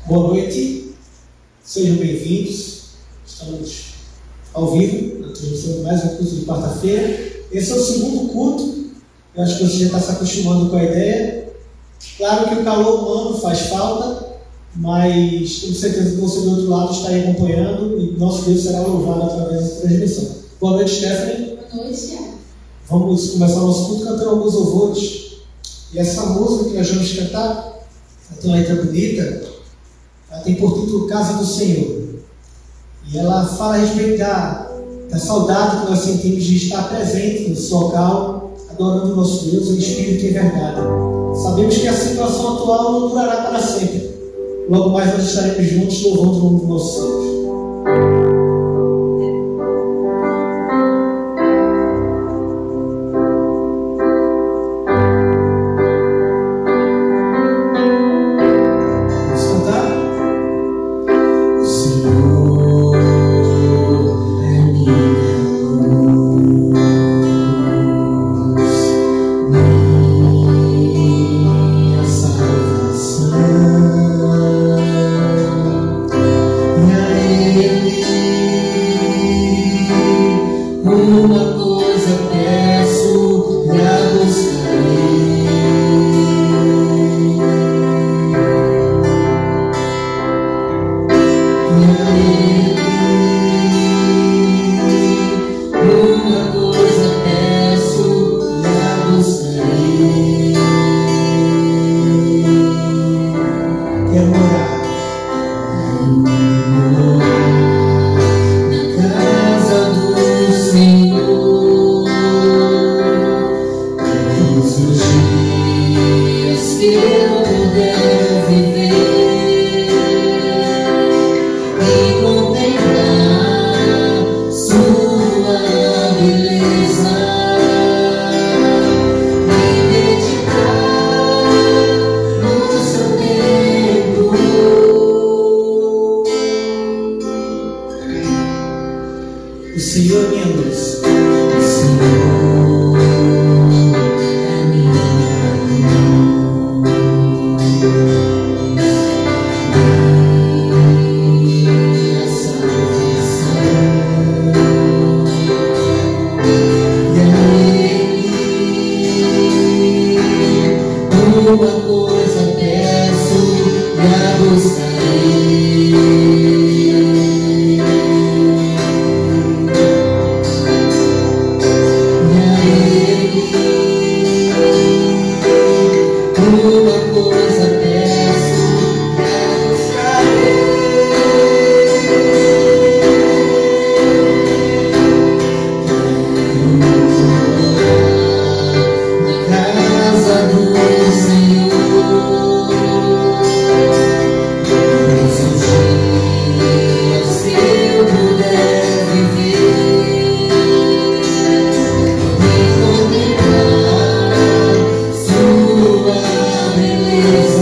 Boa noite, sejam bem-vindos. Estamos ao vivo na transmissão de mais um culto de quarta-feira. Esse é o segundo culto. Eu acho que você já está se acostumando com a ideia. Claro que o calor humano faz falta, mas tenho certeza que você do outro lado está aí acompanhando e nosso Deus será louvado através da transmissão. Boa noite, Stephanie. Boa noite, Thiago. Vamos começar o nosso culto cantando alguns louvores. E essa música que nós vamos cantar, ela tem uma letra bonita, ela tem por título Casa do Senhor. E ela fala a respeito da saudade que nós sentimos de estar presente nesse local, adorando o nosso Deus em espírito e em verdade. Sabemos que a situação atual não durará para sempre. Logo mais nós estaremos juntos louvando o nome do nosso Deus. Beleza.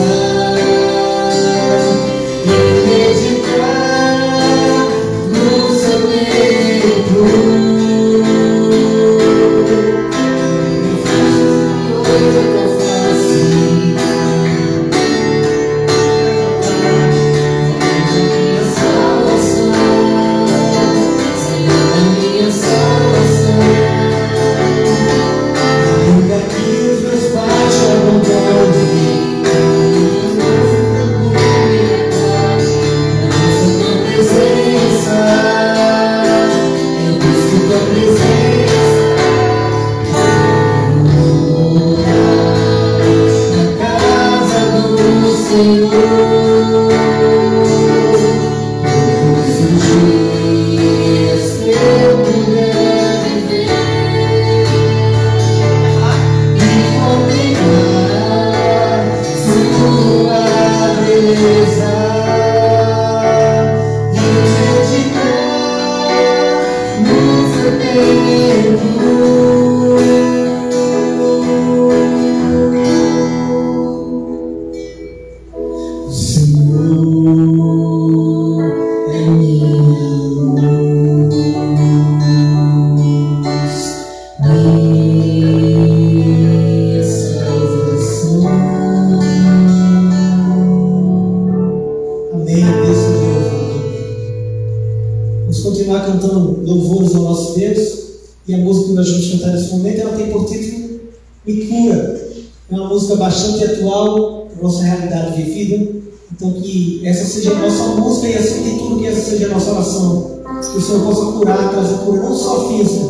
nesse momento, ela tem por título Me Cura. É uma música bastante atual para a nossa realidade vivida. Então que essa seja a nossa música e, acima de tudo, que essa seja a nossa oração. Que o Senhor possa curar, trazer cura não só física,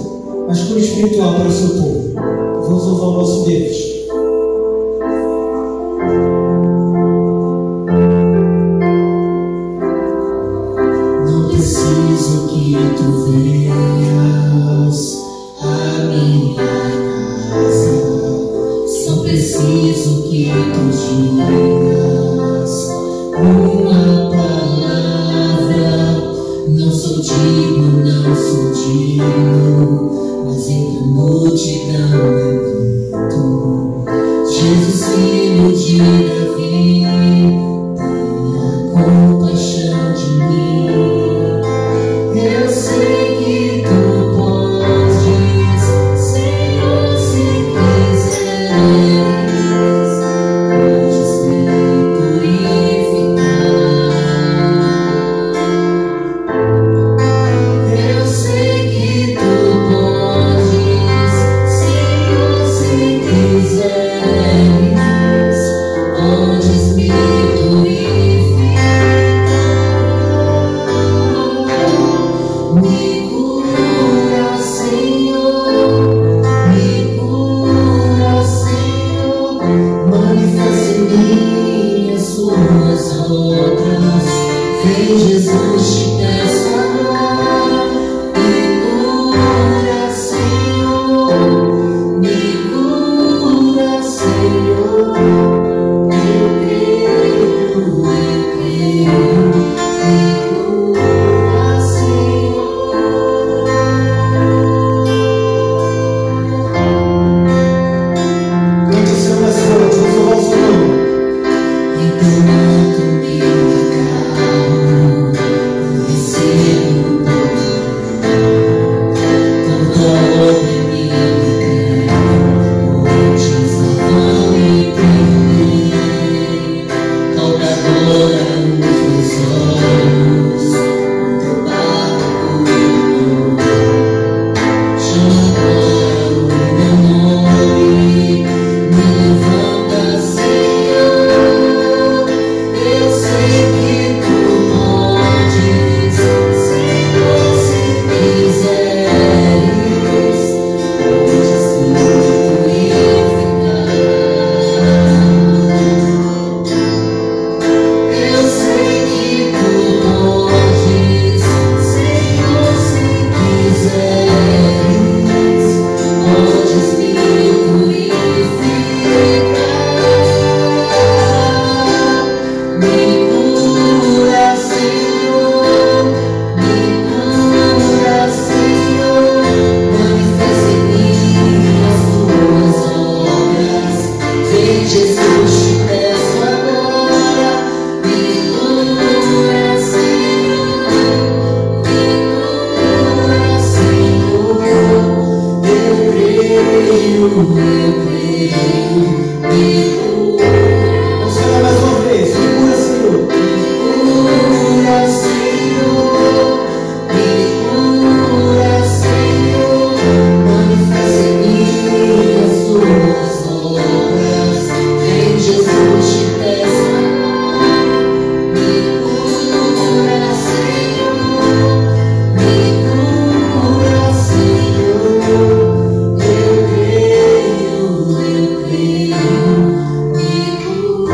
mas cura espiritual para o seu povo. Vamos louvar o nosso Deus. Não preciso que tu venhas à minha casa, só preciso que tu digas uma palavra. Não sou digno, mas entre a multidão eu grito: Jesus, filho de Davi, tenha compaixão de mim. Eu sei que tu podes, Senhor, se quiseres, podes me purificar. Eu sei que tu podes, Senhor, se quiseres, podes me purificar. Me cura, Senhor, me cura, Senhor, manifesta em mim as tuas obras. Vem, Jesus, te peço agora. Me cura, Senhor, me cura, Senhor. Eu creio, me cura, Senhor. Cante o Senhor mais forte, vamos louvar o seu nome. Enquanto me acalmo, eu recebo por tua obra em mim. Antes não entender, toca agora os meus olhos, o teu barco, chama agora o meu nome, me levanta, Senhor. Eu sei que tu podes, Senhor, se quiseres, podes me purificar. Eu sei que tu podes, Senhor, se quiseres, podes me purificar. Me cura, Senhor, me cura, Senhor, manifesta em mim as tuas obras. Vem, Jesus, te peço agora. Me cura, Senhor, eu creio, me cura. Vamos cantar mais uma vez. Me cura, Senhor. Cura, Senhor, me cura, Senhor, manifesta em mim as tuas obras. Vem, Jesus, te peço agora. Me cura, Senhor, eu creio, me cura.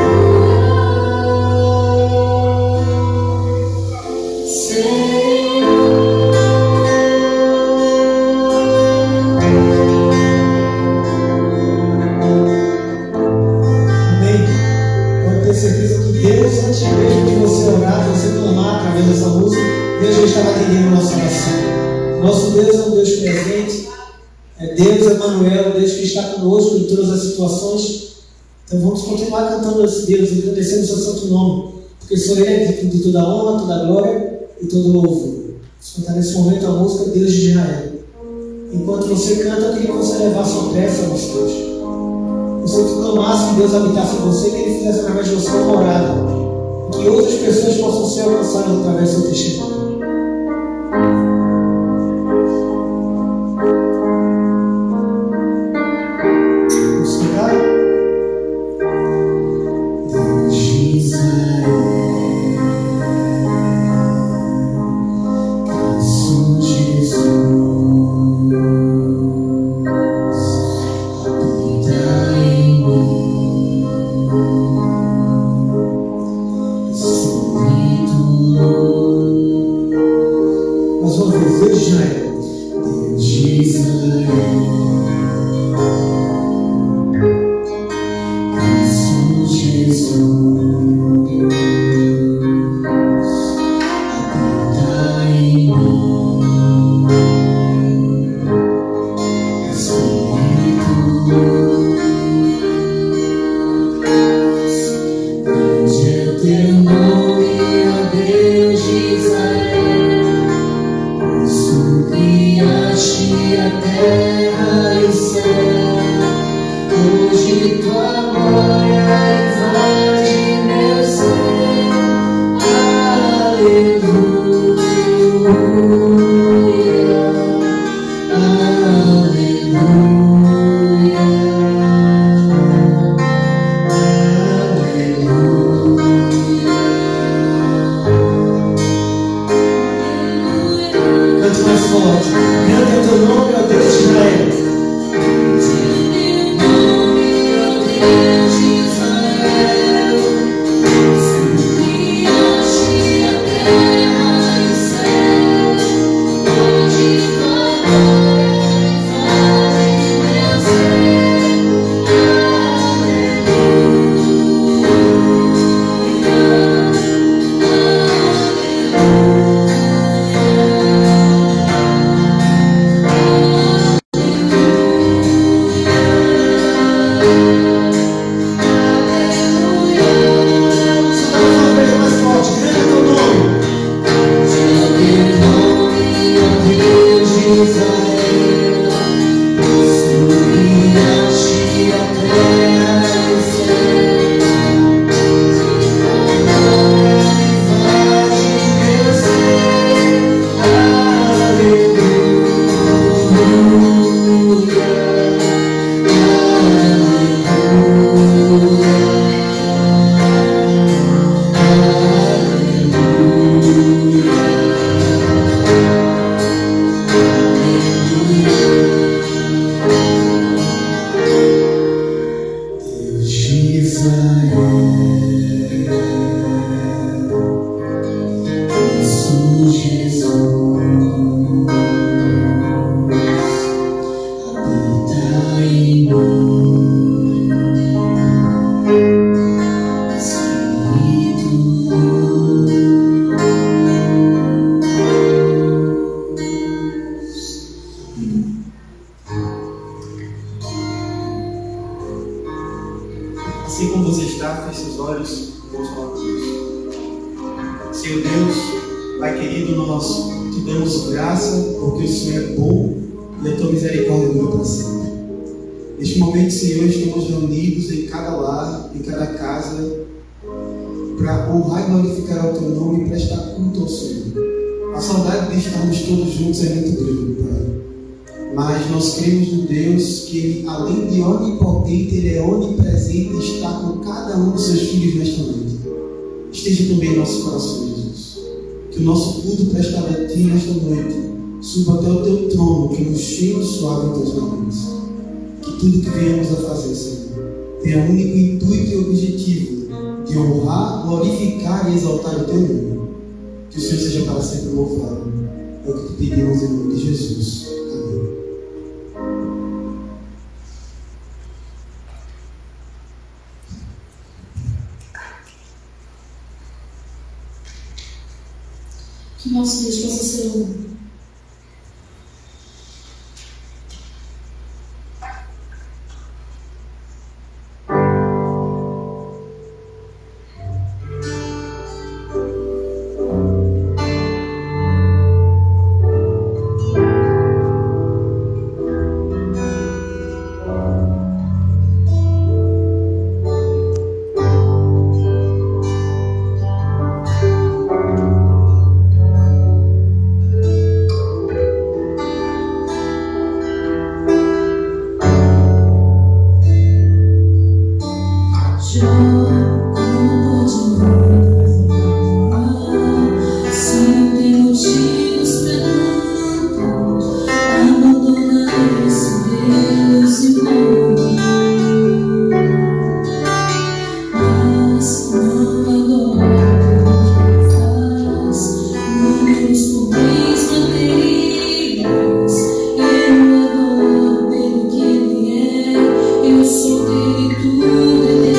Amém? Pode ter certeza que Deus, antes mesmo de você orar, de você clamar através dessa música, Deus já estava atendendo a nossa oração. Nosso Deus é um Deus presente, é Deus Emanuel, Deus que está conosco em todas as situações. Então vamos continuar cantando esse Deus, agradecendo o seu santo nome, porque só Ele é digno de toda a honra, toda a glória e todo o louvor. Vamos cantar nesse momento a música Deus de Israel. Enquanto você canta, eu queria que você levasse uma peça aos Deus. Você que clamasse que Deus habitasse em você, que Ele fizesse através de você uma morada, que outras pessoas possam ser alcançadas através do seu testemunho. Assim como você está, feche seus olhos, vamos falar com Deus. Senhor Deus, Pai querido, nós te damos graça porque o Senhor é bom e a tua misericórdia dura para sempre. Neste momento, Senhor, estamos reunidos em cada lar, em cada casa, para honrar e glorificar o teu nome e prestar culto ao Senhor. A saudade de estarmos todos juntos é muito grande, Pai. Mas nós cremos no Deus que Ele, além de onipotente, Ele é onipresente e está com cada um dos seus filhos nesta noite. Esteja também em nossos corações, Jesus. Que o nosso culto prestado a Ti nesta noite suba até o Teu trono, que nos cheiro suave em Teus lábios. Que tudo que venhamos a fazer, Senhor, tenha o único intuito e objetivo de honrar, glorificar e exaltar o Teu nome. Que o Senhor seja para sempre louvado. É o que te pedimos em nome de Jesus. Amém. Que nosso Deus possa ser um. Eu sou dele, tudo é dele.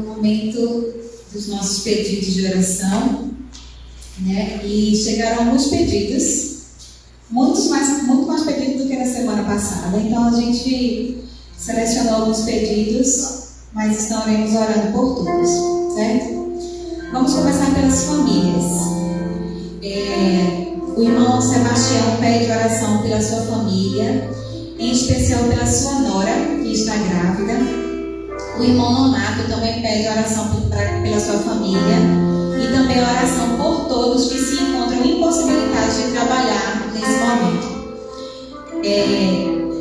momento dos nossos pedidos de oração, né? E chegaram alguns pedidos, muito mais pedidos do que na semana passada. Então a gente selecionou alguns pedidos, mas estaremos orando por todos, certo? Vamos começar pelas famílias. O irmão Sebastião pede oração pela sua família, em especial pela sua nora, que está grávida. O irmão Nonato também pede oração pela sua família e também oração por todos que se encontram impossibilitados de trabalhar nesse momento.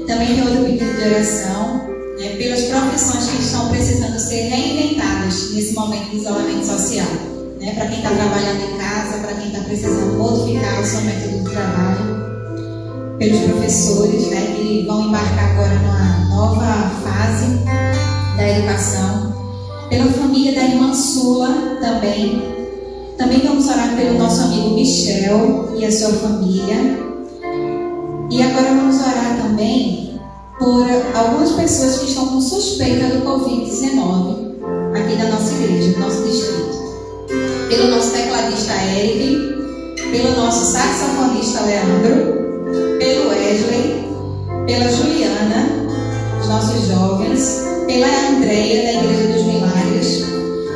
Também tem outro pedido de oração, né, pelas profissões que estão precisando ser reinventadas nesse momento de isolamento social. Né, para quem está trabalhando em casa, para quem está precisando modificar o seu método de trabalho. Pelos professores, né, que vão embarcar agora numa nova fase da educação. Pela família da irmã Sula também. Também vamos orar pelo nosso amigo Michel e a sua família. E agora vamos orar também por algumas pessoas que estão com suspeita do Covid-19 aqui da nossa igreja, do nosso distrito. Pelo nosso tecladista Eric, pelo nosso saxofonista Leandro, pelo Wesley, pela Juliana, os nossos jovens, pela Andreia da Igreja dos Milagres.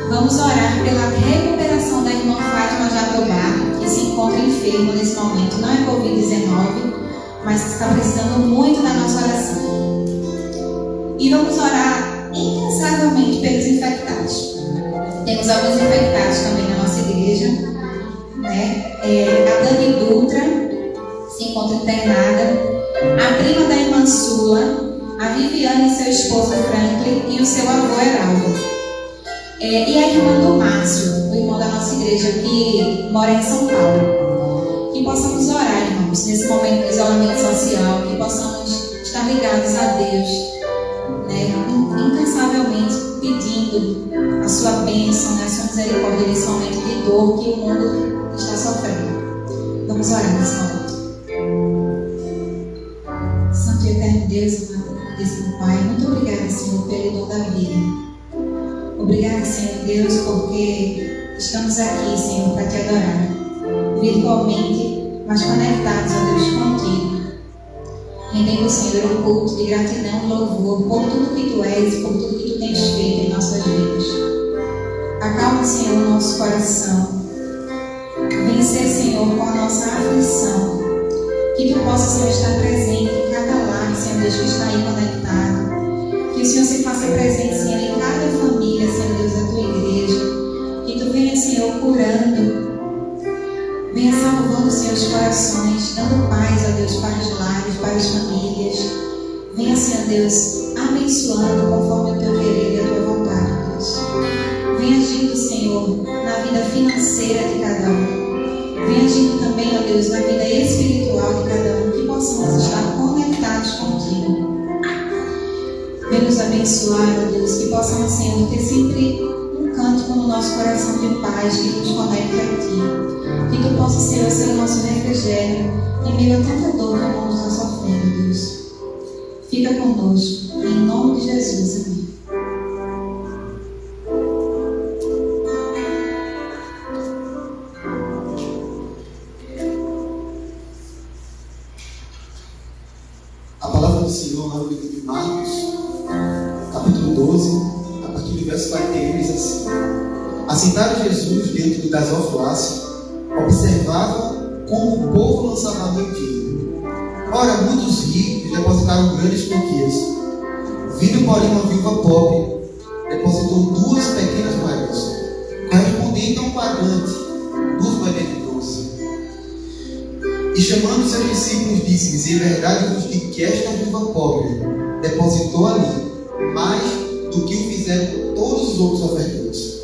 Vamos orar pela recuperação da irmã Fátima Jatobá, que se encontra enferma nesse momento. Não é Covid-19, mas está precisando muito da nossa oração. E vamos orar incansavelmente pelos infectados. Temos alguns infectados também na nossa igreja, né? A Dani Dutra se encontra internada, a prima da irmã Sula, a Viviane e seu esposo Franklin e o seu avô Heraldo. E a irmã do Márcio, o irmão da nossa igreja que mora em São Paulo. Que possamos orar, irmãos, nesse momento de isolamento social, que possamos estar ligados a Deus, né? Incansavelmente pedindo a sua bênção, né? A sua misericórdia nesse momento de dor que o mundo está sofrendo. Vamos orar nesse momento. Santo e eterno Deus, amado Pai, muito obrigada, Senhor, pelo dom da vida. Obrigada, Senhor Deus, porque estamos aqui, Senhor, para te adorar, virtualmente, mas conectados a Deus contigo. Rendendo, Senhor, um culto de gratidão e louvor por tudo que tu és e por tudo que tu tens feito em nossas vidas. Acalma, Senhor, o nosso coração. Vencer, Senhor, com a nossa aflição. Que tu possa, Senhor, estar presente em cada lar, Senhor Deus, que está aí conectado. Que o Senhor se faça presente, Senhor, em cada família, Senhor Deus, da tua igreja. Que tu venha, Senhor, curando. Venha salvando, Senhor, os corações, dando paz, ó Deus, para os lares, para as famílias. Venha, Senhor Deus, abençoando conforme o teu querer e a tua vontade, ó Deus. Venha agindo, Senhor, na vida financeira de cada um. Venha agindo também, ó Deus, na vida espiritual de cada um. Que possamos estar conectados contigo. Venha nos abençoar, ó Deus, que possamos, Senhor, ter sempre um cântico no nosso coração de paz que nos conecte a ti. Que tu possa ser o nosso refrigério em meio a tanta dor que o mundo está sofrendo, Deus. Fica conosco, em nome de Jesus, amém. A palavra do Senhor no livro de Marcos, capítulo 12, a partir do verso 41, diz assim: Assentado Jesus dentro do gasofilácio, observava como o povo lançava a mão de. Ora, muitos ricos depositaram grandes quantias. Vindo, porém, uma viúva pobre, depositou 2 pequenas moedas, correspondentes a um quadrante, 2 moedas de bronze. E chamando seus discípulos, disse-lhes: Em verdade vos digo que esta viúva pobre depositou ali mais do que o fizeram todos os outros ofertantes.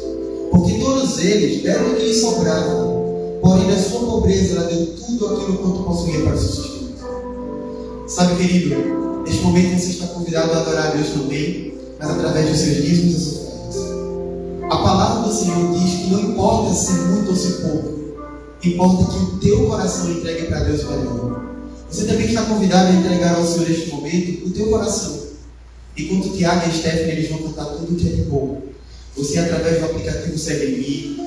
Porque todos eles deram o que lhes sobrava, porém da sua pobreza ela deu tudo aquilo quanto possuía para o seu sustento. Sabe, querido, neste momento você está convidado a adorar a Deus também, mas através dos seus dízimos e suas ofertas. A palavra do Senhor diz que não importa se muito ou se pouco, importa que o teu coração entregue para Deus melhor. Você também está convidado a entregar ao Senhor neste momento o teu coração. Enquanto Tiago e Stephanie eles vão cantar tudo que é de bom, você através do aplicativo Segue-me,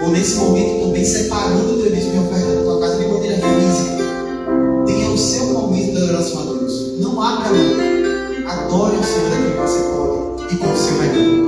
ou nesse momento também separando o teu dízimo e oferta da tua casa de maneira física, tenha o seu momento de adoração a Deus. Não abra mão. Adore o Senhor daquilo que você pode e com o seu melhor.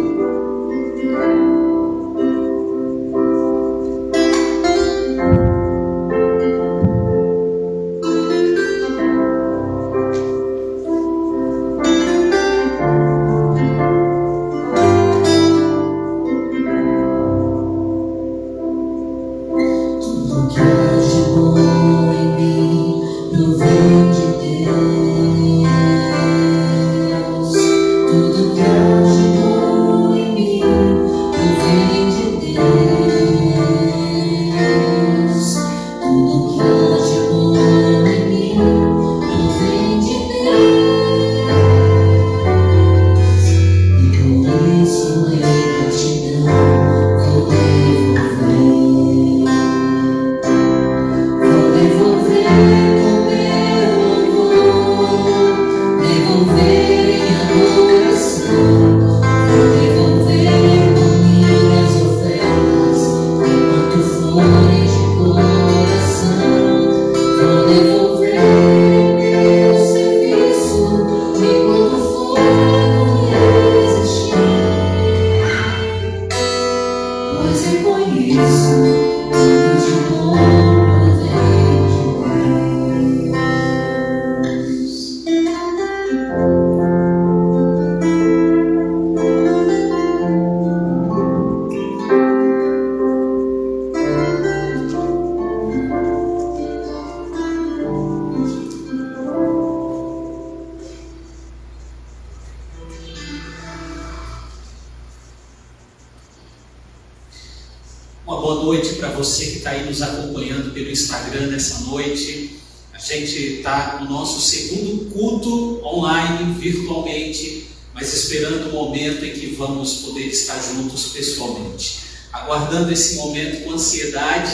Uma boa noite para você que está aí nos acompanhando pelo Instagram nessa noite. A gente está no nosso segundo culto online, virtualmente, mas esperando o momento em que vamos poder estar juntos pessoalmente. Aguardando esse momento com ansiedade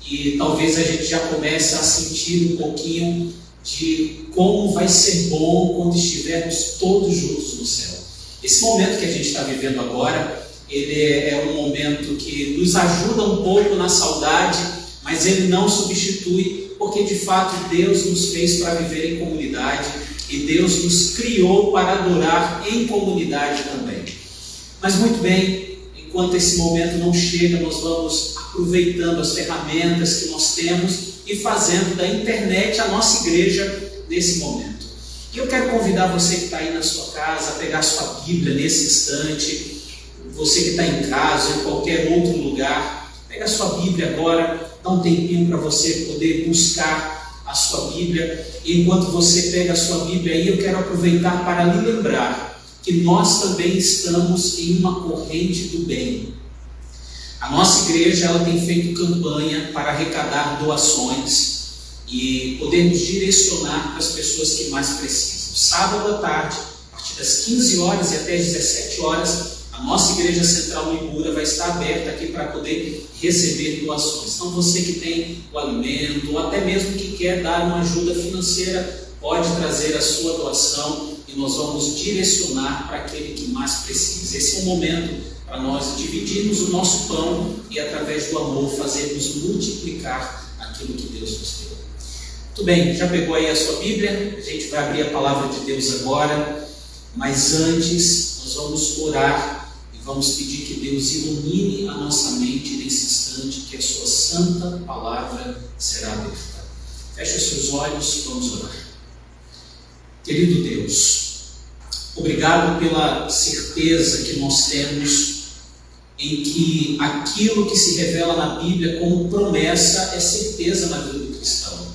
e talvez a gente já comece a sentir um pouquinho de como vai ser bom quando estivermos todos juntos no céu. Esse momento que a gente está vivendo agora, ele é um momento que nos ajuda um pouco na saudade, mas ele não substitui, porque de fato Deus nos fez para viver em comunidade e Deus nos criou para adorar em comunidade também. Mas muito bem, enquanto esse momento não chega, nós vamos aproveitando as ferramentas que nós temos e fazendo da internet a nossa igreja nesse momento. E eu quero convidar você que está aí na sua casa a pegar a sua Bíblia nesse instante. Você que está em casa, em qualquer outro lugar, pega a sua Bíblia agora, dá um tempinho para você poder buscar a sua Bíblia. E enquanto você pega a sua Bíblia aí, eu quero aproveitar para lhe lembrar que nós também estamos em uma corrente do bem. A nossa igreja ela tem feito campanha para arrecadar doações e podermos direcionar para as pessoas que mais precisam. Sábado à tarde, a partir das 15 horas e até as 17 horas, a nossa igreja central no Ibura vai estar aberta aqui para poder receber doações. Então você que tem o alimento, ou até mesmo que quer dar uma ajuda financeira, pode trazer a sua doação e nós vamos direcionar para aquele que mais precisa. Esse é um momento para nós dividirmos o nosso pão e através do amor fazermos multiplicar aquilo que Deus nos deu. Muito bem, já pegou aí a sua Bíblia? A gente vai abrir a palavra de Deus agora, mas antes nós vamos orar. Vamos pedir que Deus ilumine a nossa mente nesse instante, que a sua santa palavra será aberta. Feche os seus olhos, vamos orar. Querido Deus, obrigado pela certeza que nós temos em que aquilo que se revela na Bíblia como promessa é certeza na vida do cristão.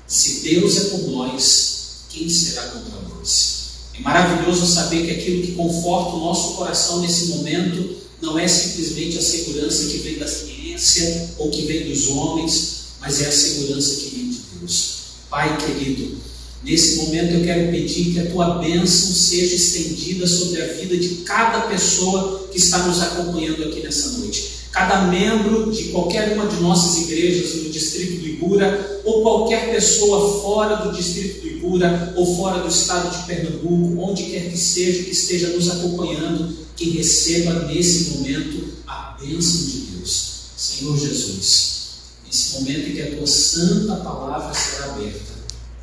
Se Deus é por nós, quem será contra nós? É maravilhoso saber que aquilo que conforta o nosso coração nesse momento não é simplesmente a segurança que vem da ciência ou que vem dos homens, mas é a segurança que vem de Deus. Pai querido, nesse momento eu quero pedir que a tua bênção seja estendida sobre a vida de cada pessoa que está nos acompanhando aqui nessa noite. cada membro de qualquer uma de nossas igrejas no distrito do Ibura, ou qualquer pessoa fora do distrito do Ibura, ou fora do estado de Pernambuco, onde quer que esteja nos acompanhando, que receba nesse momento a bênção de Deus. Senhor Jesus, nesse momento em que a Tua santa palavra será aberta,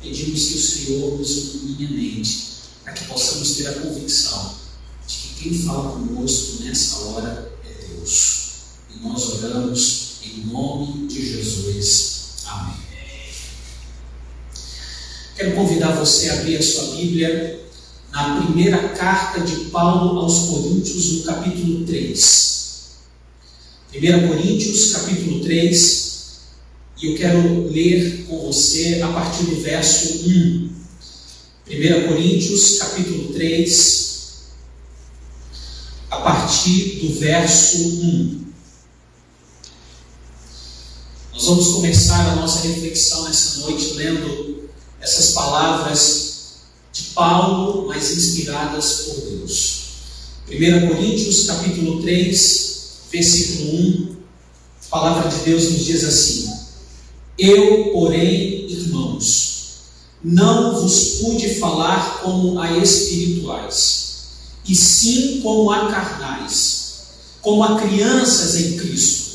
pedimos que o Senhor nos ilumine a mente, para que possamos ter a convicção de que quem fala conosco nessa hora é Deus. E nós oramos em nome de Jesus. Amém. Quero convidar você a abrir a sua Bíblia na primeira carta de Paulo aos Coríntios, no capítulo 3. 1 Coríntios, capítulo 3, e eu quero ler com você a partir do verso 1. 1 Coríntios, capítulo 3, a partir do verso 1. Nós vamos começar a nossa reflexão nessa noite lendo essas palavras de Paulo, mas inspiradas por Deus. 1 Coríntios, capítulo 3, versículo 1, a palavra de Deus nos diz assim: Eu, porém, irmãos, não vos pude falar como a espirituais, e sim como a carnais, como a crianças em Cristo.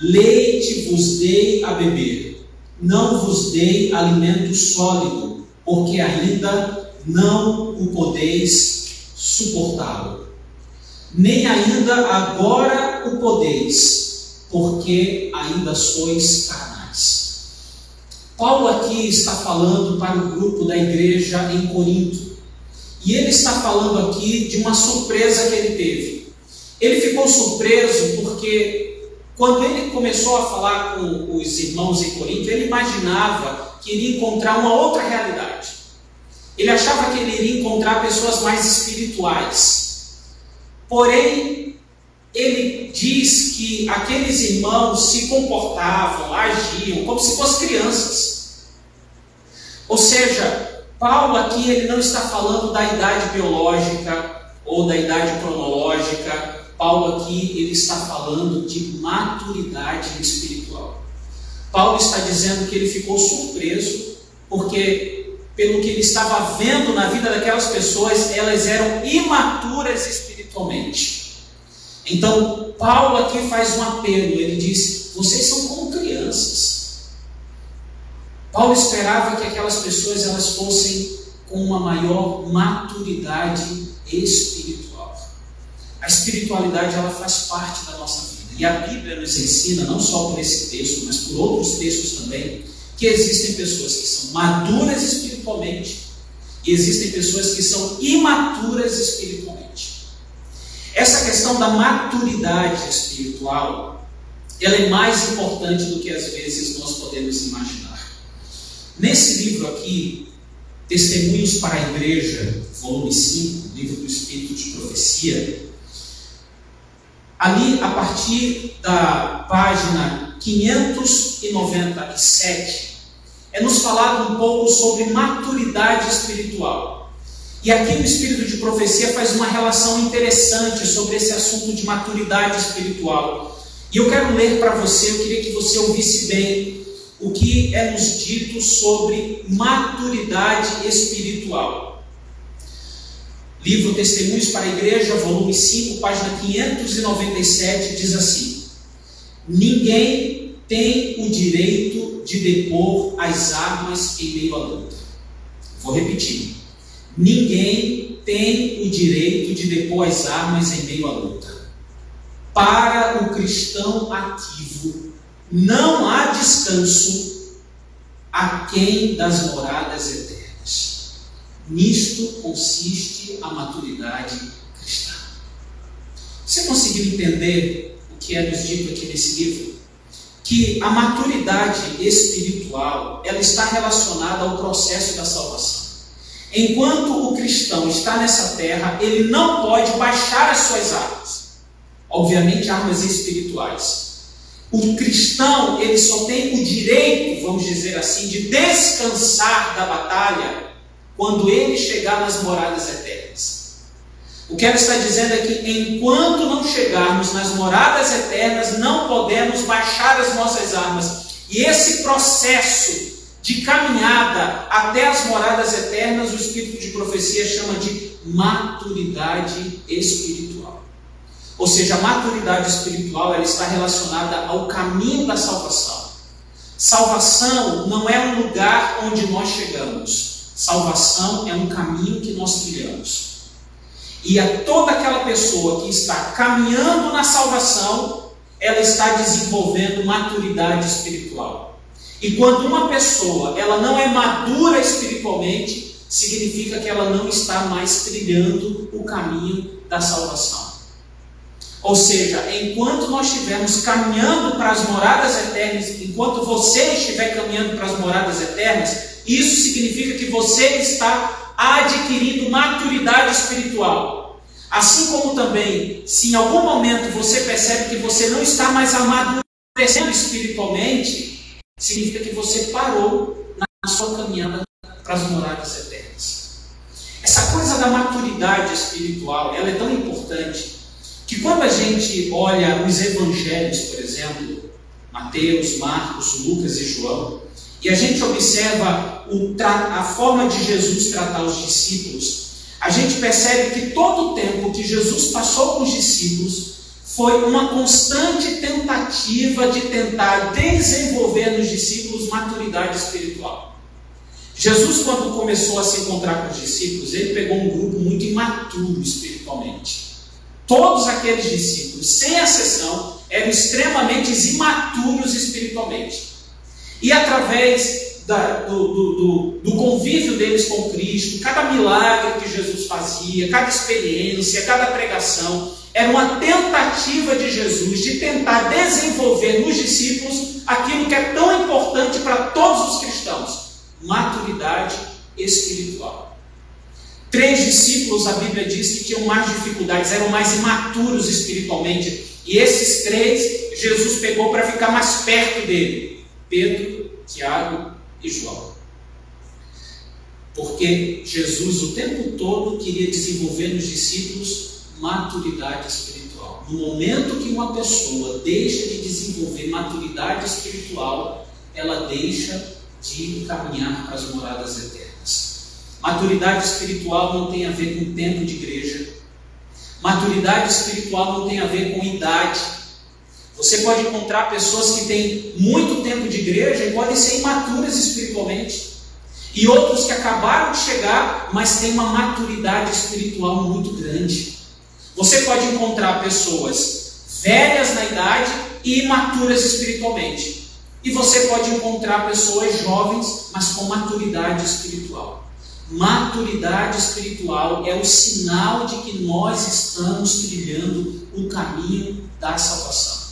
Leite vos dei a beber, não vos dei alimento sólido, porque ainda não o podeis suportá-lo. Nem ainda agora o podeis, porque ainda sois carnais. Paulo aqui está falando para o grupo da igreja em Corinto, e ele está falando aqui de uma surpresa que ele teve. Ele ficou surpreso porque quando ele começou a falar com os irmãos em Corinto, ele imaginava que iria encontrar uma outra realidade. Ele achava que ele iria encontrar pessoas mais espirituais. Porém, ele diz que aqueles irmãos se comportavam, agiam como se fossem crianças. Ou seja, Paulo aqui ele não está falando da idade biológica ou da idade cronológica. Paulo aqui ele está falando de maturidade espiritual. Paulo está dizendo que ele ficou surpreso porque, pelo que ele estava vendo na vida daquelas pessoas, elas eram imaturas espiritualmente. Então, Paulo aqui faz um apelo, ele diz: vocês são como crianças. Paulo esperava que aquelas pessoas elas fossem com uma maior maturidade espiritual. A espiritualidade ela faz parte da nossa vida. E a Bíblia nos ensina, não só por esse texto, mas por outros textos também, que existem pessoas que são maduras espiritualmente e existem pessoas que são imaturas espiritualmente. Essa questão da maturidade espiritual, ela é mais importante do que às vezes nós podemos imaginar. Nesse livro aqui, Testemunhos para a Igreja, volume 5, livro do Espírito de Profecia, ali, a partir da página 597, é nos falado um pouco sobre maturidade espiritual. E aqui o Espírito de Profecia faz uma relação interessante sobre esse assunto de maturidade espiritual. E eu quero ler para você, eu queria que você ouvisse bem o que é nos dito sobre maturidade espiritual. Livro Testemunhos para a Igreja, volume 5, página 597, diz assim: Ninguém tem o direito de depor as armas em meio à luta. Vou repetir. Ninguém tem o direito de depor as armas em meio à luta. Para o cristão ativo, não há descanso aquém das moradas eternas. Nisto consiste a maturidade cristã. Você conseguiu entender o que é nos dito aqui nesse livro? Que a maturidade espiritual, ela está relacionada ao processo da salvação. Enquanto o cristão está nessa terra, ele não pode baixar as suas armas. Obviamente, armas espirituais. O cristão, ele só tem o direito, vamos dizer assim, de descansar da batalha quando ele chegar nas moradas eternas. O que ela está dizendo é que enquanto não chegarmos nas moradas eternas, não podemos baixar as nossas armas. E esse processo de caminhada até as moradas eternas, o Espírito de Profecia chama de maturidade espiritual. Ou seja, a maturidade espiritual ela está relacionada ao caminho da salvação. Salvação não é um lugar onde nós chegamos. Salvação é um caminho que nós trilhamos. E a toda aquela pessoa que está caminhando na salvação, ela está desenvolvendo maturidade espiritual. E quando uma pessoa ela não é madura espiritualmente, significa que ela não está mais trilhando o caminho da salvação. Ou seja, enquanto nós estivermos caminhando para as moradas eternas, enquanto você estiver caminhando para as moradas eternas, isso significa que você está adquirindo maturidade espiritual. Assim como também, se em algum momento você percebe que você não está mais amadurecendo espiritualmente, significa que você parou na sua caminhada para as moradas eternas. Essa coisa da maturidade espiritual, ela é tão importante, que quando a gente olha os evangelhos, por exemplo, Mateus, Marcos, Lucas e João, e a gente observa a forma de Jesus tratar os discípulos, a gente percebe que todo o tempo que Jesus passou com os discípulos foi uma constante tentativa de tentar desenvolver nos discípulos maturidade espiritual. Jesus, quando começou a se encontrar com os discípulos, ele pegou um grupo muito imaturo espiritualmente. Todos aqueles discípulos, sem exceção, eram extremamente imaturos espiritualmente. E através do convívio deles com Cristo, cada milagre que Jesus fazia, cada experiência, cada pregação, era uma tentativa de Jesus de tentar desenvolver nos discípulos aquilo que é tão importante para todos os cristãos: maturidade espiritual. 3 discípulos, a Bíblia diz que tinham mais dificuldades, eram mais imaturos espiritualmente. E esses 3, Jesus pegou para ficar mais perto dele: Pedro, Tiago e João. Porque Jesus o tempo todo queria desenvolver nos discípulos maturidade espiritual. No momento que uma pessoa deixa de desenvolver maturidade espiritual, ela deixa de caminhar para as moradas eternas. Maturidade espiritual não tem a ver com tempo de igreja. Maturidade espiritual não tem a ver com idade. Você pode encontrar pessoas que têm muito tempo de igreja e podem ser imaturas espiritualmente. E outros que acabaram de chegar, mas têm uma maturidade espiritual muito grande. Você pode encontrar pessoas velhas na idade e imaturas espiritualmente. E você pode encontrar pessoas jovens, mas com maturidade espiritual. Maturidade espiritual é o sinal de que nós estamos trilhando o caminho da salvação.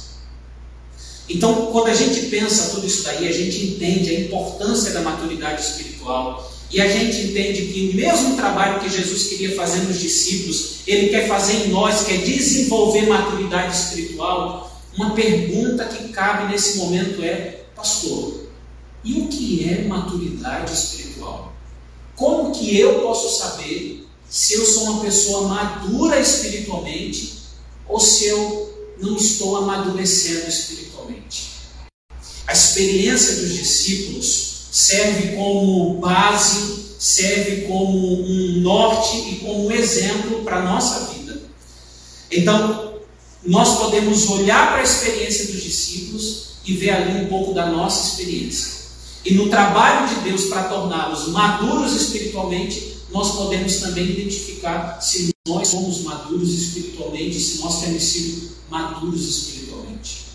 Então, quando a gente pensa tudo isso daí, a gente entende a importância da maturidade espiritual. E a gente entende que o mesmo trabalho que Jesus queria fazer nos discípulos, Ele quer fazer em nós, quer desenvolver maturidade espiritual. Uma pergunta que cabe nesse momento é: pastor, e o que é maturidade espiritual? Como que eu posso saber se eu sou uma pessoa madura espiritualmente ou se eu não estou amadurecendo espiritualmente? A experiência dos discípulos serve como base, serve como um norte e como um exemplo para a nossa vida. Então, nós podemos olhar para a experiência dos discípulos e ver ali um pouco da nossa experiência. E no trabalho de Deus para torná-los maduros espiritualmente, nós podemos também identificar se nós somos maduros espiritualmente, se nós temos sido maduros espiritualmente.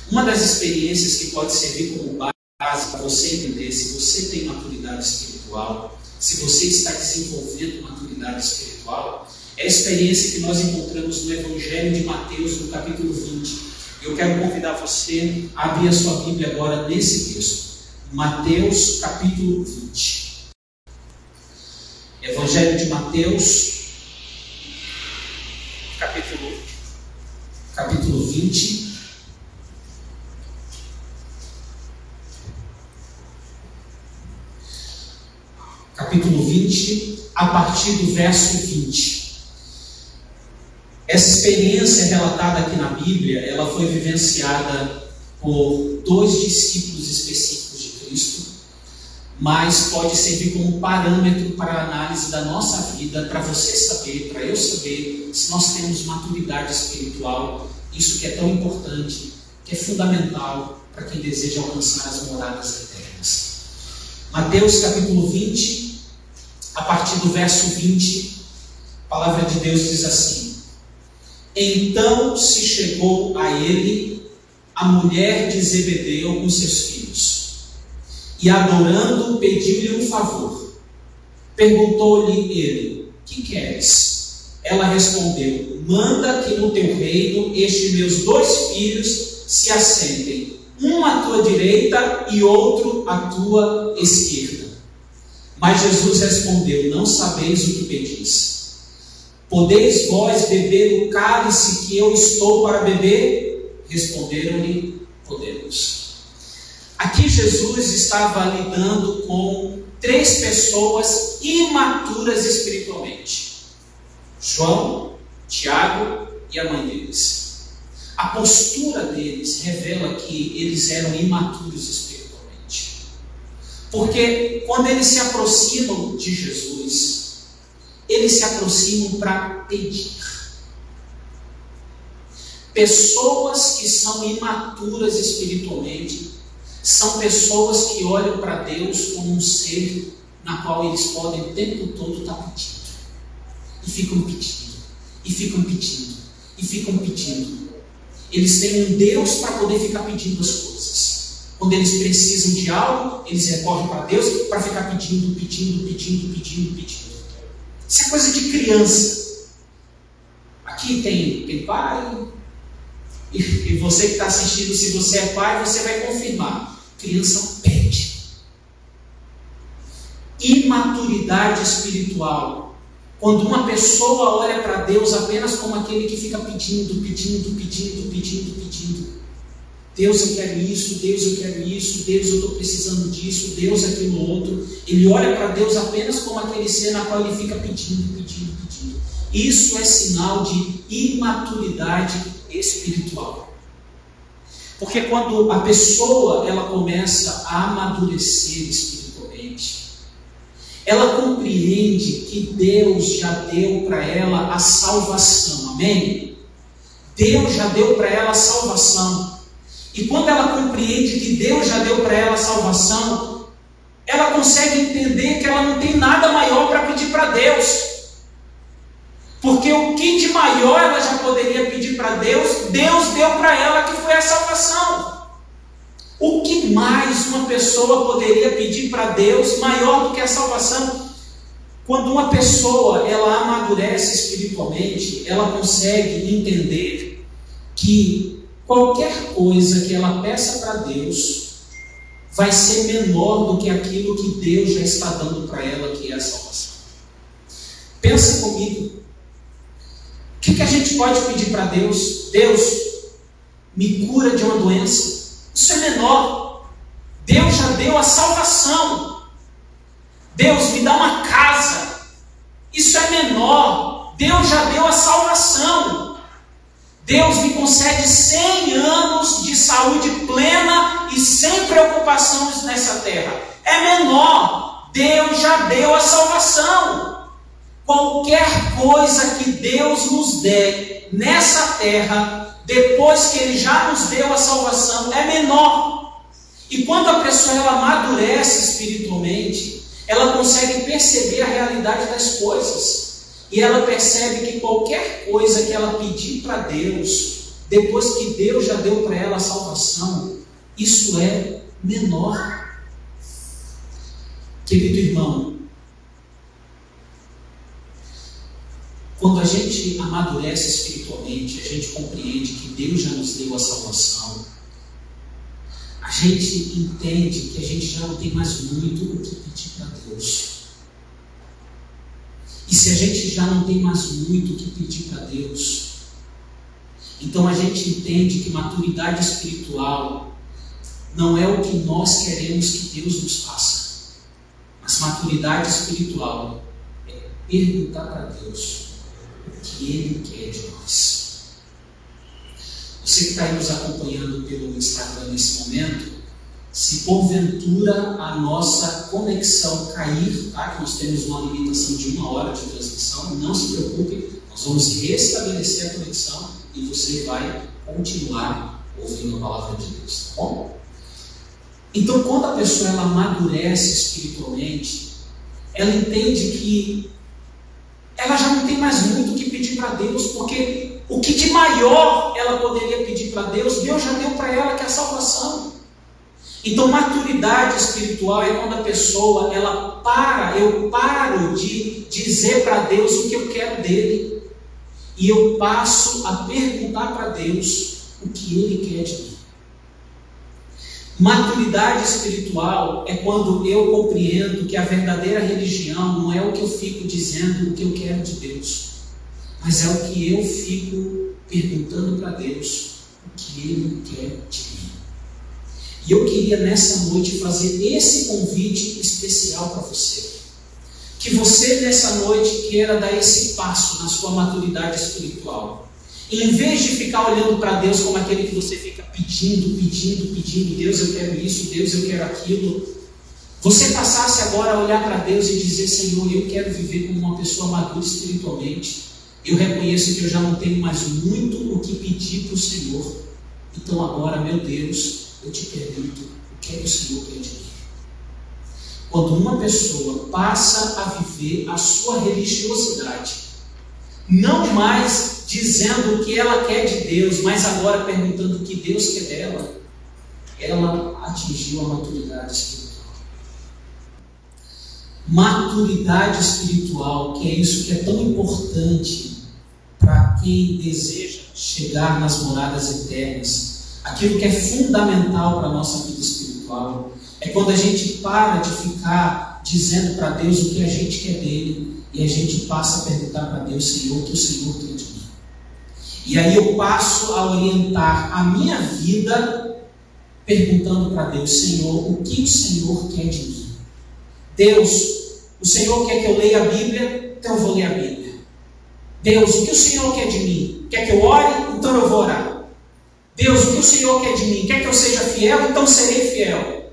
Uma das experiências que pode servir como base para você entender se você tem maturidade espiritual, se você está desenvolvendo maturidade espiritual, é a experiência que nós encontramos no Evangelho de Mateus, no capítulo 20. Eu quero convidar você a abrir a sua Bíblia agora nesse texto. Mateus, capítulo 20. Evangelho de Mateus, capítulo 20. Capítulo 20, a partir do verso 20. Essa experiência relatada aqui na Bíblia, ela foi vivenciada por 2 discípulos específicos de Cristo, mas pode servir como parâmetro para a análise da nossa vida, para você saber, para eu saber, se nós temos maturidade espiritual, isso que é tão importante, que é fundamental para quem deseja alcançar as moradas eternas. Mateus capítulo 20, a partir do verso 20, a palavra de Deus diz assim: Então se chegou a ele a mulher de Zebedeu com seus filhos, e adorando, pediu-lhe um favor. Perguntou-lhe ele: Que queres? Ela respondeu: Manda que no teu reino estes meus 2 filhos se assentem, um à tua direita e outro à tua esquerda. Mas Jesus respondeu: Não sabeis o que pedis. Podeis vós beber o cálice que eu estou para beber? Responderam-lhe: Podemos. Aqui Jesus estava lidando com 3 pessoas imaturas espiritualmente: João, Tiago e a mãe deles. A postura deles revela que eles eram imaturos espiritualmente. Porque quando eles se aproximam de Jesus, eles se aproximam para pedir. Pessoas que são imaturas espiritualmente são pessoas que olham para Deus como um ser na qual eles podem o tempo todo estar pedindo. E ficam pedindo, e ficam pedindo, e ficam pedindo. Eles têm um Deus para poder ficar pedindo as coisas. Quando eles precisam de algo, eles recorrem para Deus para ficar pedindo, pedindo, pedindo, pedindo, pedindo. Isso é coisa de criança. Aqui tem pai, e você que está assistindo, se você é pai, você vai confirmar. Criança pede. Imaturidade espiritual. Quando uma pessoa olha para Deus apenas como aquele que fica pedindo, pedindo, pedindo, pedindo, pedindo. Deus, eu quero isso, Deus, eu quero isso, Deus, eu estou precisando disso, Deus, aquilo outro. Ele olha para Deus apenas como aquele ser na qual ele fica pedindo, pedindo, pedindo. Isso é sinal de imaturidade espiritual. Porque quando a pessoa ela começa a amadurecer espiritualmente, ela compreende que Deus já deu para ela a salvação. Amém? Deus já deu para ela a salvação. E quando ela compreende que Deus já deu para ela a salvação, ela consegue entender que ela não tem nada maior para pedir para Deus. Porque o que de maior ela já poderia pedir para Deus, Deus deu para ela, que foi a salvação. O que mais uma pessoa poderia pedir para Deus maior do que a salvação? Quando uma pessoa ela amadurece espiritualmente, ela consegue entender que qualquer coisa que ela peça para Deus vai ser menor do que aquilo que Deus já está dando para ela, que é a salvação. Pensa comigo. O que a gente pode pedir para Deus? Deus, me cura de uma doença. Isso é menor. Deus já deu a salvação. Deus, me dá uma casa. Isso é menor. Deus já deu a salvação. Deus me concede 100 anos de saúde plena e sem preocupações nessa terra. É menor. Deus já deu a salvação. Qualquer coisa que Deus nos der nessa terra, depois que Ele já nos deu a salvação, é menor. E quando a pessoa ela amadurece espiritualmente, ela consegue perceber a realidade das coisas. E ela percebe que qualquer coisa que ela pedir para Deus, depois que Deus já deu para ela a salvação, isso é menor. Querido irmão, quando a gente amadurece espiritualmente, a gente compreende que Deus já nos deu a salvação, a gente entende que a gente já não tem mais muito o que pedir para Deus. E se a gente já não tem mais muito o que pedir para Deus, então a gente entende que maturidade espiritual não é o que nós queremos que Deus nos faça, mas maturidade espiritual é perguntar para Deus: o que Ele quer de nós. Você que está aí nos acompanhando pelo Instagram nesse momento, se porventura a nossa conexão cair, tá? Que nós temos uma limitação de 1 hora de transmissão, não se preocupe, nós vamos restabelecer a conexão e você vai continuar ouvindo a palavra de Deus, tá bom? Então, quando a pessoa ela amadurece espiritualmente, ela entende que ela já não tem mais muito o que pedir para Deus, porque o que de maior ela poderia pedir para Deus, Deus já deu para ela, que é a salvação. Então, maturidade espiritual é quando a pessoa, eu paro de dizer para Deus o que eu quero dele, e eu passo a perguntar para Deus o que Ele quer de mim. Maturidade espiritual é quando eu compreendo que a verdadeira religião não é o que eu fico dizendo o que eu quero de Deus, mas é o que eu fico perguntando para Deus o que Ele quer de mim. E eu queria nessa noite fazer esse convite especial para você. Que você nessa noite queira dar esse passo na sua maturidade espiritual. E em vez de ficar olhando para Deus como aquele que você fica pedindo, Deus eu quero isso, Deus eu quero aquilo, você passasse agora a olhar para Deus e dizer: Senhor, eu quero viver como uma pessoa madura espiritualmente. Eu reconheço que eu já não tenho mais muito o que pedir para o Senhor. Então agora, meu Deus, eu te pergunto, o que é que o Senhor quer de mim? Quando uma pessoa passa a viver a sua religiosidade, não mais dizendo o que ela quer de Deus, mas agora perguntando o que Deus quer dela, ela atingiu a maturidade espiritual. Maturidade espiritual, que é isso que é tão importante para quem deseja chegar nas moradas eternas. Aquilo que é fundamental para a nossa vida espiritual é quando a gente para de ficar dizendo para Deus o que a gente quer dele e a gente passa a perguntar para Deus: Senhor, o que o Senhor quer de mim? E aí eu passo a orientar a minha vida perguntando para Deus: Senhor, o que o Senhor quer de mim? Deus, o Senhor quer que eu leia a Bíblia? Então eu vou ler a Bíblia. Deus, o que o Senhor quer de mim? Quer que eu ore? Então eu vou orar. Deus, o que o Senhor quer de mim? Quer que eu seja fiel? Então serei fiel.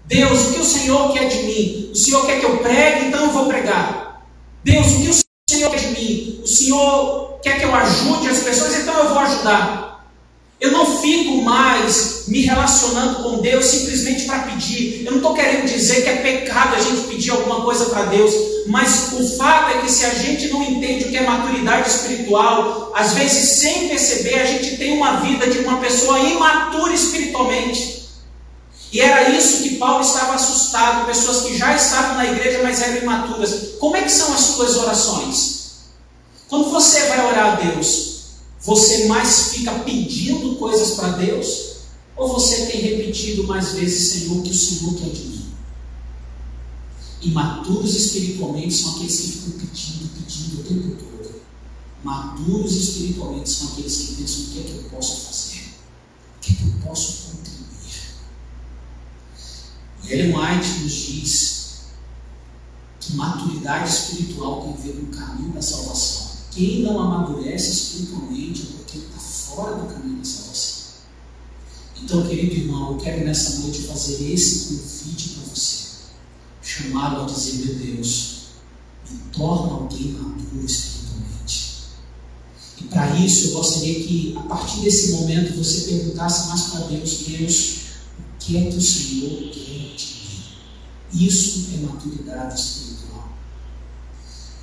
Deus, o que o Senhor quer de mim? O Senhor quer que eu pregue? Então eu vou pregar. Deus, o que o Senhor quer de mim? O Senhor quer que eu ajude as pessoas? Então eu vou ajudar. Eu não fico mais me relacionando com Deus simplesmente para pedir. Eu não estou querendo dizer que é pecado a gente pedir alguma coisa para Deus, mas o fato é que se a gente não entende o que é maturidade espiritual, às vezes sem perceber a gente tem uma vida de uma pessoa imatura espiritualmente. E era isso que Paulo estava assustado, pessoas que já estavam na igreja, mas eram imaturas. Como é que são as suas orações? Quando você vai orar a Deus, você mais fica pedindo coisas para Deus? Ou você tem repetido mais vezes: Senhor, o que o Senhor quer de mim? Imaturos espiritualmente são aqueles que ficam pedindo o tempo todo. Maduros espiritualmente são aqueles que pensam: o que é que eu posso fazer? O que é que eu posso contribuir? E Ellen White nos diz que maturidade espiritual tem a ver com o caminho da salvação. Quem não amadurece espiritualmente é porque está fora do caminho da salvação. Então, querido irmão, eu quero nessa noite fazer esse convite para você, chamado a dizer: meu Deus, me torna alguém maduro espiritualmente. E para isso eu gostaria que a partir desse momento você perguntasse mais para Deus: Deus, o que é que o Senhor quer de mim? Isso é maturidade espiritual.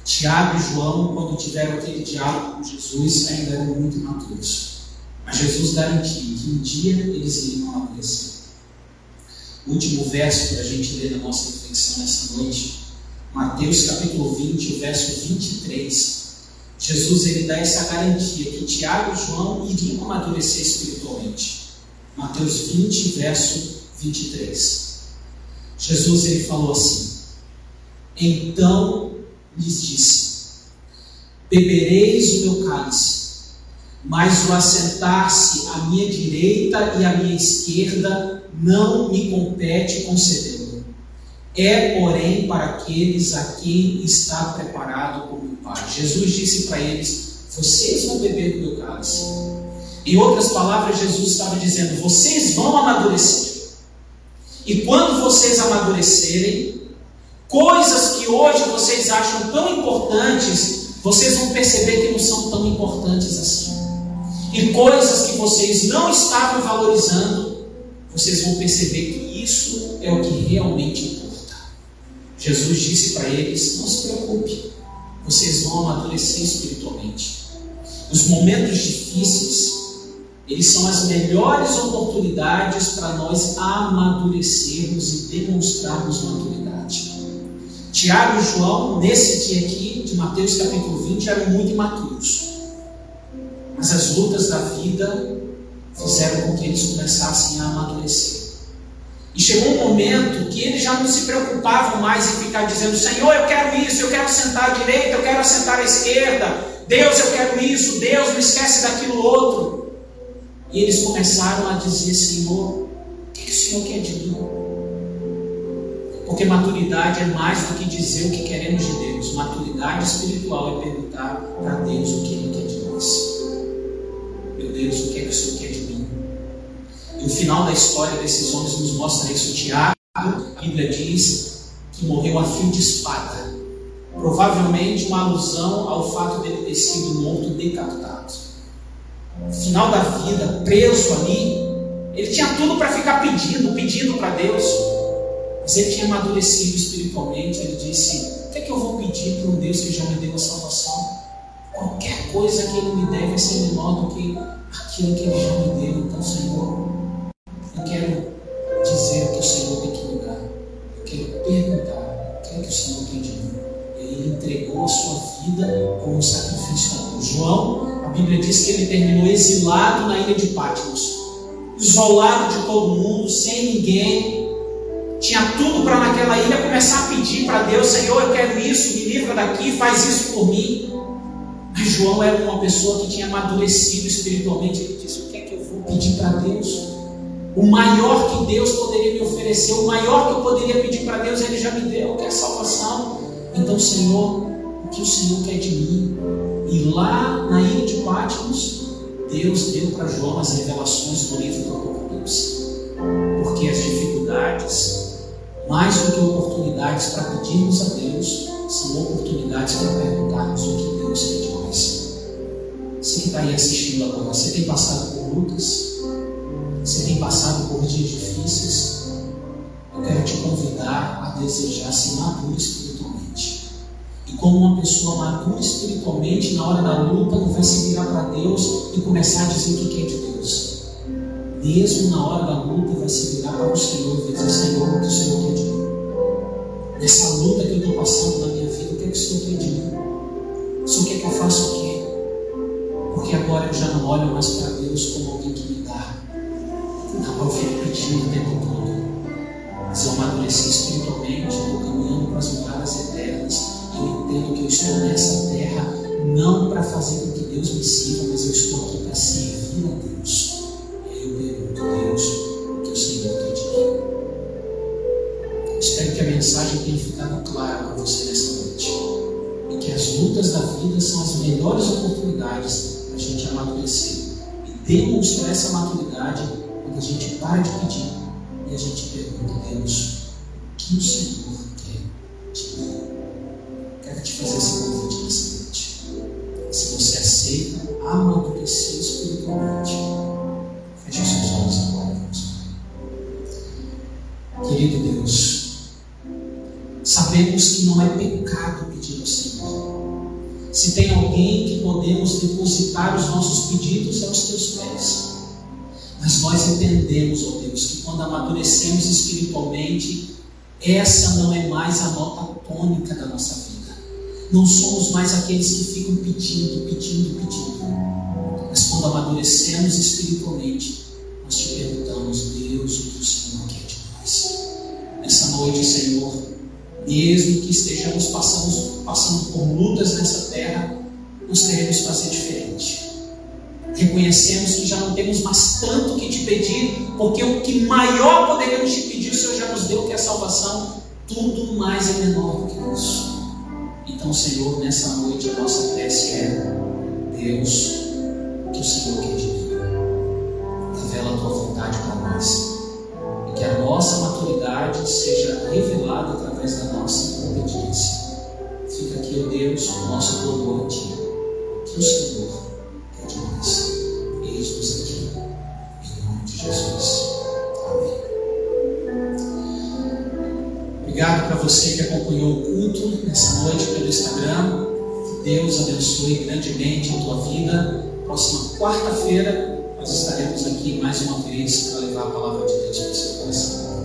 Tiago e João, quando tiveram aquele diálogo com Jesus, ainda eram muito imaturos. Mas Jesus garantiu que um dia eles iriam amadurecer. O último verso para a gente ler na nossa reflexão nessa noite, Mateus capítulo 20, o verso 23. Jesus ele dá essa garantia que Tiago e João iriam amadurecer espiritualmente. Mateus 20, verso 23. Jesus ele falou assim: então lhes disse: bebereis o meu cálice, mas o assentar-se à minha direita e à minha esquerda não me compete concedê-lo. É, porém, para aqueles a quem está preparado como Pai. Jesus disse para eles: vocês vão beber do meu cálice. Em outras palavras, Jesus estava dizendo: vocês vão amadurecer. E quando vocês amadurecerem, coisas que hoje vocês acham tão importantes, vocês vão perceber que não são tão importantes assim. E coisas que vocês não estavam valorizando, vocês vão perceber que isso é o que realmente importa. Jesus disse para eles: não se preocupe, vocês vão amadurecer espiritualmente. Os momentos difíceis, eles são as melhores oportunidades para nós amadurecermos e demonstrarmos maturidade. Tiago e João, nesse dia aqui de Mateus capítulo 20, eram muito imaturos. Mas as lutas da vida fizeram com que eles começassem a amadurecer. E chegou um momento que eles já não se preocupavam mais em ficar dizendo: Senhor, eu quero isso, eu quero sentar à direita, eu quero sentar à esquerda. Deus, eu quero isso, Deus, não esquece daquilo outro. E eles começaram a dizer: Senhor, o que o Senhor quer de mim? Porque maturidade é mais do que dizer o que queremos de Deus. Maturidade espiritual é perguntar para Deus o que Ele quer de nós. Meu Deus, o que é que o Senhor quer de mim? E o final da história desses homens nos mostra isso. Tiago, a Bíblia diz que morreu a fio de espada. Provavelmente uma alusão ao fato dele ter sido morto decapitado. No final da vida, preso ali, ele tinha tudo para ficar pedindo para Deus. Mas ele tinha amadurecido espiritualmente. Ele disse: o que é que eu vou pedir para um Deus que já me deu a salvação? Qualquer coisa que Ele me der vai ser menor do que aquilo que Ele já me deu. Então, Senhor, eu quero dizer o que o Senhor tem que me dar. Eu quero perguntar o que é que o Senhor tem de mim. E Ele entregou a sua vida como um sacrifício a Deus. João, a Bíblia diz que ele terminou exilado na ilha de Patmos, isolado de todo mundo, sem ninguém. Tinha tudo para naquela ilha começar a pedir para Deus: Senhor, eu quero isso, me livra daqui, faz isso por mim. Mas João era uma pessoa que tinha amadurecido espiritualmente. Ele disse: o que é que eu vou pedir para Deus? O maior que Deus poderia me oferecer, o maior que eu poderia pedir para Deus, Ele já me deu, que é a salvação. Então, Senhor, o que o Senhor quer de mim? E lá na ilha de Patmos, Deus deu para João as revelações do livro do Apocalipse. Porque as dificuldades, mais do que oportunidades para pedirmos a Deus, são oportunidades para perguntarmos o que Deus quer de nós. Você que está aí assistindo agora, você tem passado por lutas? Você tem passado por dias difíceis? Eu quero te convidar a desejar-se maduro espiritualmente. E como uma pessoa madura espiritualmente, na hora da luta, não vai se virar para Deus e começar a dizer o que quer de Deus. Mesmo na hora da luta, vai se virar para o Senhor e vai dizer: Senhor, o que o Senhor quer de mim? Nessa luta que eu estou passando na minha vida, o que é que o Senhor quer de mim? O Senhor quer que eu faça o quê? Porque agora eu já não olho mais para Deus como alguém que me dá. Não, eu fico pedindo o tempo todo. Mas eu amadureci espiritualmente, estou caminhando para as moradas eternas. Eu entendo que eu estou nessa terra não para fazer com que Deus me sirva, mas eu estou aqui para servir a Deus. E aí eu pergunto: Deus, o que o Senhor quer de mim? Espero que a mensagem tenha ficado clara para você nessa noite. E que as lutas da vida são as melhores oportunidades para a gente amadurecer. E demonstrar essa maturidade quando a gente para de pedir e a gente pergunta: Deus, o que o Senhor quer de mim? Quero te fazer esse convite nessa noite. Se você aceita amadurecer espiritualmente, feche seus olhos agora, vamos. Querido Deus, sabemos que não é pecado pedir ao Senhor. Se tem alguém que podemos depositar os nossos pedidos, é aos teus pés. Mas nós entendemos, ó Deus, que quando amadurecemos espiritualmente, essa não é mais a nota tônica da nossa vida. Não somos mais aqueles que ficam pedindo. Mas quando amadurecemos espiritualmente, nós te perguntamos: Deus, o que o Senhor quer de nós? Nessa noite, Senhor, mesmo que estejamos passando por lutas nessa terra, nós queremos fazer diferente. Reconhecemos que já não temos mais tanto que te pedir, porque o que maior poderíamos te pedir, o Senhor já nos deu, que é a salvação. Tudo mais é menor do que isso. Então, Senhor, nessa noite a nossa prece é: Deus, o que o Senhor quer de mim. Revela a tua vontade para nós. E que a nossa maturidade seja revelada através da nossa obediência. Fica aqui, ó Deus, o nosso clamor a Ti. Que o Senhor quer de nós. Eis-nos aqui. Em nome de Jesus. Amém. Obrigado para você que acompanhou o culto nessa noite pelo Instagram. Deus abençoe grandemente a tua vida. Próxima quarta-feira nós estaremos aqui mais uma vez para levar a palavra de Deus para o seu coração.